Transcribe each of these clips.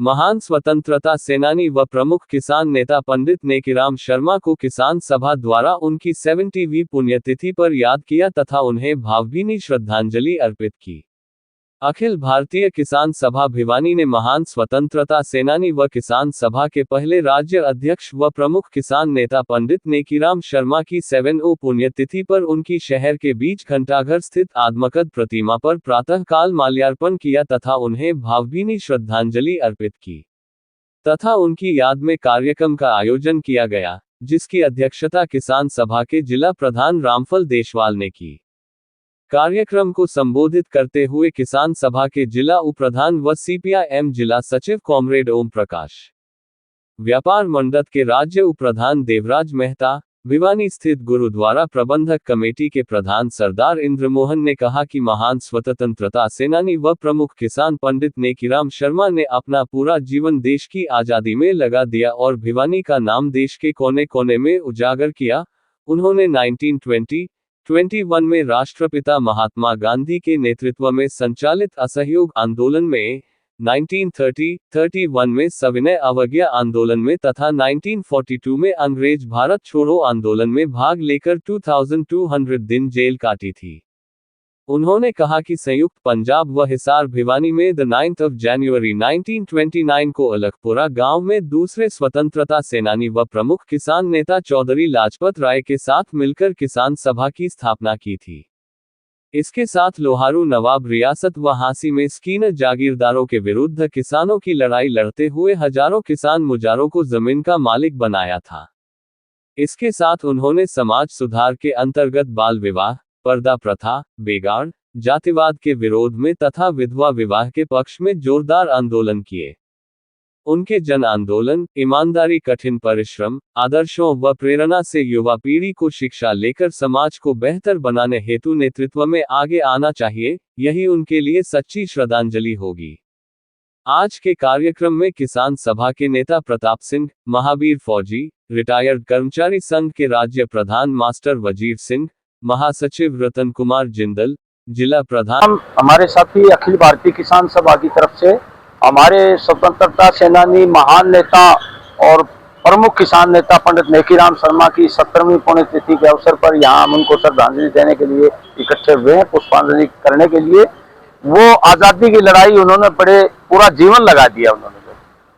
महान स्वतंत्रता सेनानी व प्रमुख किसान नेता पंडित नेकीराम शर्मा को किसान सभा द्वारा उनकी 70वीं पुण्यतिथि पर याद किया तथा उन्हें भावभीनी श्रद्धांजलि अर्पित की। अखिल भारतीय किसान सभा भिवानी ने महान स्वतंत्रता सेनानी व किसान सभा के पहले राज्य अध्यक्ष व प्रमुख किसान नेता पंडित नेकीराम शर्मा की 70वीं पुण्यतिथि पर उनकी शहर के बीच घंटाघर स्थित आदमकद प्रतिमा पर प्रातःकाल माल्यार्पण किया तथा उन्हें भावभीनी श्रद्धांजलि अर्पित की तथा उनकी याद में कार्यक्रम का आयोजन किया गया, जिसकी अध्यक्षता किसान सभा के जिला प्रधान रामफल देशवाल ने की। कार्यक्रम को संबोधित करते हुए किसान सभा के जिला उप्रधान व सीपीआईएम जिला सचिव कॉमरेड ओम प्रकाश, व्यापार मंडल के राज्य उप्रधान देवराज मेहता, भिवानी स्थित गुरुद्वारा प्रबंधक कमेटी के प्रधान सरदार इंद्रमोहन ने कहा कि महान स्वतंत्रता सेनानी व प्रमुख किसान पंडित नेकीराम शर्मा ने अपना पूरा जीवन देश की आजादी में लगा दिया और भिवानी का नाम देश के कोने कोने में उजागर किया। उन्होंने 1921 में राष्ट्रपिता महात्मा गांधी के नेतृत्व में संचालित असहयोग आंदोलन में, 1931 में सविनय अवज्ञा आंदोलन में तथा 1942 में अंग्रेज भारत छोड़ो आंदोलन में भाग लेकर 2200 दिन जेल काटी थी। उन्होंने कहा कि संयुक्त पंजाब व हिसार भिवानी में 9 जनवरी 1929 को अलगपुरा गांव में दूसरे स्वतंत्रता सेनानी व प्रमुख किसान नेता चौधरी लाजपत राय के साथ मिलकर किसान सभा की स्थापना की थी। इसके साथ लोहारू नवाब रियासत व हांसी में स्कीनर जागीरदारों के विरुद्ध किसानों की लड़ाई लड़ते हुए हजारों किसान मुजारों को जमीन का मालिक बनाया था। इसके साथ उन्होंने समाज सुधार के अंतर्गत बाल विवाह, पर्दा प्रथा, बेगार, जातिवाद के विरोध में तथा विधवा विवाह के पक्ष में जोरदार आंदोलन किए। उनके जन आंदोलन, ईमानदारी, कठिन परिश्रम, आदर्शों व प्रेरणा से युवा पीढ़ी को शिक्षा लेकर समाज को बेहतर बनाने हेतु नेतृत्व में आगे आना चाहिए, यही उनके लिए सच्ची श्रद्धांजलि होगी। आज के कार्यक्रम में किसान सभा के नेता प्रताप सिंह, महावीर फौजी, रिटायर्ड कर्मचारी संघ के राज्य प्रधान मास्टर वजीर सिंह, महासचिव रतन कुमार जिंदल, जिला प्रधान, हमारे साथी अखिल भारतीय किसान सभा की तरफ से हमारे स्वतंत्रता सेनानी, महान नेता और प्रमुख किसान नेता पंडित नेकीराम शर्मा की 70वीं पुण्यतिथि के अवसर पर यहाँ हम उनको श्रद्धांजलि देने के लिए इकट्ठे हुए हैं, पुष्पांजलि करने के लिए। वो आज़ादी की लड़ाई उन्होंने बड़े पूरा जीवन लगा दिया। उन्होंने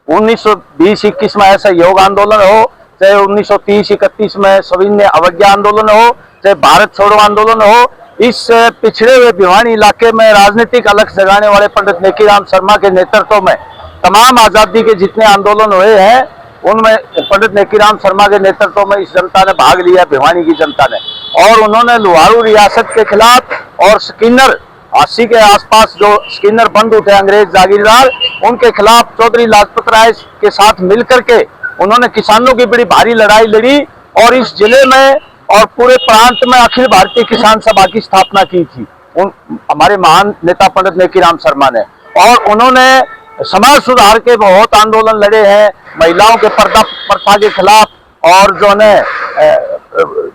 1920-21 में ऐसा योग आंदोलन हो, चाहे 1930-31 में सविनय अवज्ञा आंदोलन हो, चाहे भारत छोड़ो आंदोलन हो, इस पिछड़े हुए भिवानी इलाके में राजनीतिक अलग जगाने वाले पंडित नेकीराम शर्मा के नेतृत्व में तमाम आज़ादी के जितने आंदोलन हुए हैं, उनमें पंडित नेकीराम शर्मा के नेतृत्व में इस जनता ने भाग लिया, भिवानी की जनता ने। और उन्होंने लोहारू रियासत के खिलाफ और स्किनर 80 के आसपास जो स्किनर बंद उठे अंग्रेज जागीरदार, उनके खिलाफ चौधरी लाजपत राय के साथ मिलकर के उन्होंने किसानों की बड़ी भारी लड़ाई लड़ी और इस जिले में और पूरे प्रांत में अखिल भारतीय किसान सभा की स्थापना की थी हमारे महान नेता पंडित नेकीराम शर्मा ने। और उन्होंने समाज सुधार के बहुत आंदोलन लड़े हैं, महिलाओं के पर्दा प्रथा के खिलाफ और जो है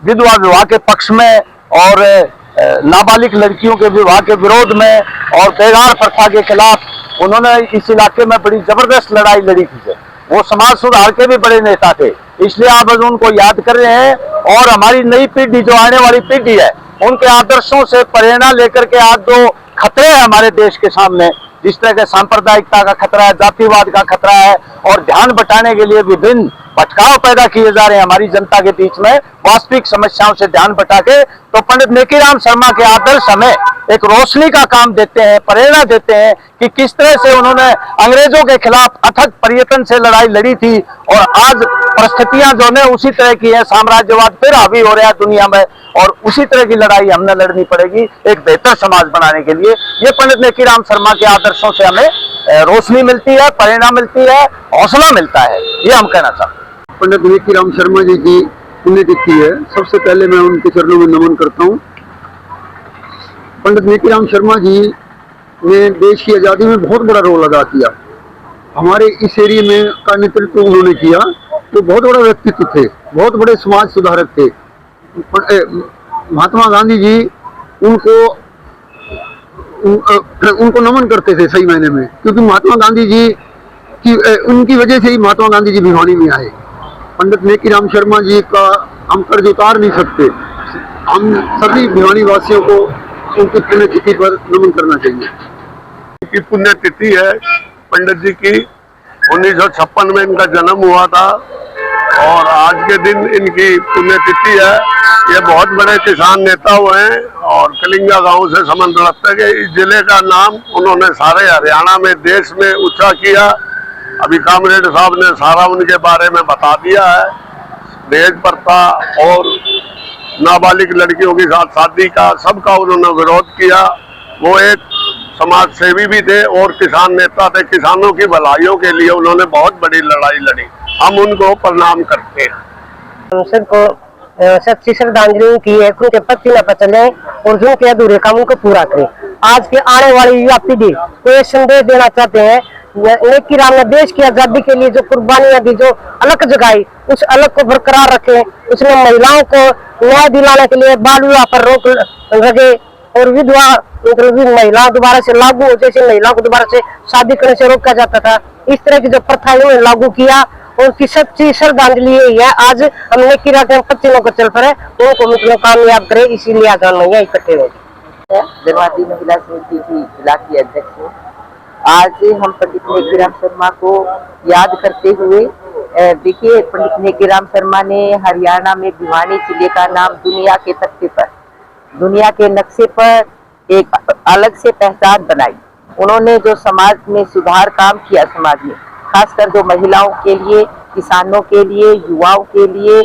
विधवा विवाह के पक्ष में और नाबालिग लड़कियों के विवाह के विरोध में और बेगार प्रथा के खिलाफ उन्होंने इस इलाके में बड़ी जबरदस्त लड़ाई लड़ी थी। वो समाज सुधार के भी बड़े नेता थे, इसलिए आप उनको याद कर रहे हैं। और हमारी नई पीढ़ी, जो आने वाली पीढ़ी है, उनके आदर्शों से प्रेरणा लेकर के आज जो खतरे हैं हमारे देश के सामने, जिस तरह के सांप्रदायिकता का खतरा है, जातिवाद का खतरा है और ध्यान बटाने के लिए विभिन्न भटकाव पैदा किए जा रहे हैं हमारी जनता के बीच में, वास्तविक समस्याओं से ध्यान बटा के, तो पंडित नेकीराम शर्मा के आदर्श हमें एक रोशनी का काम देते हैं, प्रेरणा देते हैं कि किस तरह से उन्होंने अंग्रेजों के खिलाफ अथक प्रयत्न से लड़ाई लड़ी थी और आज परिस्थितियां जो है उसी तरह की है, साम्राज्यवाद फिर हावी हो रहा है दुनिया में और उसी तरह की लड़ाई हमने लड़नी पड़ेगी एक बेहतर समाज बनाने के लिए। ये पंडित नेकीराम शर्मा के आदर्शों से हमें रोशनी मिलती है, प्रेरणा मिलती है, हौसला मिलता है, ये हम कहना चाहते हैं। पंडित नेकीराम शर्मा जी की पुण्यतिथि है, सबसे पहले मैं उनके चरणों में नमन करता हूँ। पंडित नेकीराम शर्मा जी ने देश की आज़ादी में बहुत बड़ा रोल अदा किया। हमारे इस एरिया में का नेतृत्व उन्होंने किया, तो बहुत बड़ा व्यक्तित्व थे, बहुत बड़े समाज सुधारक थे। महात्मा गांधी जी उनको नमन करते थे सही मायने में, क्योंकि महात्मा गांधी जी कि उनकी वजह से ही महात्मा गांधी जी भिवानी में आए। पंडित नेकीराम शर्मा जी का हम कर्ज उतार नहीं सकते। हम सभी भिवानी वासियों को उनकी पुण्यतिथि पर नमन करना चाहिए। की पुण्यतिथि है पंडित जी की। 1956 में इनका जन्म हुआ था और आज के दिन इनकी पुण्यतिथि है। ये बहुत बड़े किसान नेता हुए हैं और कलिंगा गांव से संबंध रखते हैं। इस जिले का नाम उन्होंने सारे हरियाणा में, देश में ऊंचा किया। अभी कामरेड साहब ने सारा उनके बारे में बता दिया है। दहेज प्रथा और नाबालिग लड़कियों के साथ शादी का सबका उन्होंने विरोध किया। वो एक समाज सेवी भी थे और किसान नेता थे। किसानों की भलाइयों के लिए उन्होंने बहुत बड़ी लड़ाई लड़ी। हम उनको प्रणाम करते हैं। सबको सच्ची श्रद्धांजलि की है। उनके पत्ती न चले और जो के अधूरे काम उनको पूरा करें। आज के आने वाली युवा पीढ़ी को ये संदेश देना चाहते हैं, नेकीराम ने देश की आजादी के लिए जो कुर्बानियां दी, जो अलग जगाई, उस अलग को बरकरार रखे। उसने महिलाओं को न्याय दिलाने के लिए बाल विवाह पर रोक लगे और विधवा महिला दोबारा से लागू हो, जैसे महिलाओं को दोबारा से शादी करने से रोका जाता था, इस तरह की जो प्रथा उन्होंने लागू किया। उनकी सच्ची श्रद्धांजलि यही है। आज हम नेकीराम के पत्तियों को चल पड़े, उनको मतलब कामयाब करे, इसीलिए आज हम इकट्ठे हुए। जनवादी महिला समिति की जिला की अध्यक्ष हूँ। आज हम पंडित नेकीराम शर्मा को याद करते हुए, देखिए पंडित नेकीराम शर्मा ने हरियाणा में भिवानी जिले का नाम दुनिया के तख्ते पर, दुनिया के नक्शे पर एक अलग से पहचान बनाई। उन्होंने जो समाज में सुधार काम किया, समाज में खासकर जो महिलाओं के लिए, किसानों के लिए, युवाओं के लिए,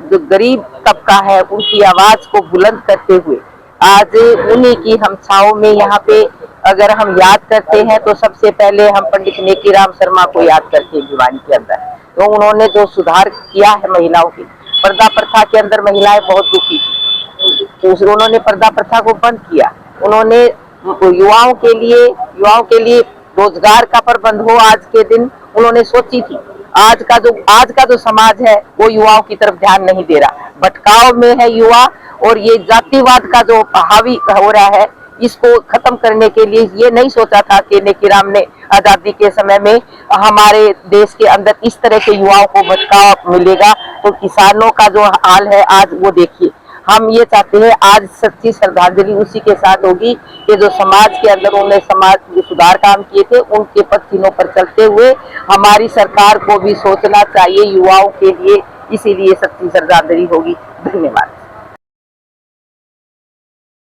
जो गरीब तबका है उनकी आवाज को बुलंद करते हुए आज उन्हीं की हम छाओं में यहाँ पे अगर हम याद करते हैं तो सबसे पहले हम पंडित नेकीराम शर्मा को याद करते हैं भिवानी के अंदर। तो उन्होंने जो सुधार किया है महिलाओं की, पर्दा प्रथा के अंदर महिलाएं बहुत दुखी थी, उन्होंने पर्दा प्रथा को बंद किया। उन्होंने युवाओं के लिए रोजगार का प्रबंध हो, आज के दिन उन्होंने सोची थी। आज का जो समाज है वो युवाओं की तरफ ध्यान नहीं दे रहा, भटकाव में है युवा। और ये जातिवाद का जो हावी हो रहा है, इसको खत्म करने के लिए ये नहीं सोचा था कि नेकीराम ने आजादी के समय में हमारे देश के अंदर इस तरह के युवाओं को भटकाव मिलेगा। तो किसानों का जो हाल है आज वो देखिए। हम ये चाहते हैं आज सच्ची श्रद्धांजलि उसी के साथ होगी कि जो समाज के अंदर उन्होंने समाज जो सुधार काम किए थे, उनके पद चिन्हों पर चलते हुए हमारी सरकार को भी सोचना चाहिए युवाओं के लिए, इसीलिए सच्ची श्रद्धांजलि होगी। धन्यवाद।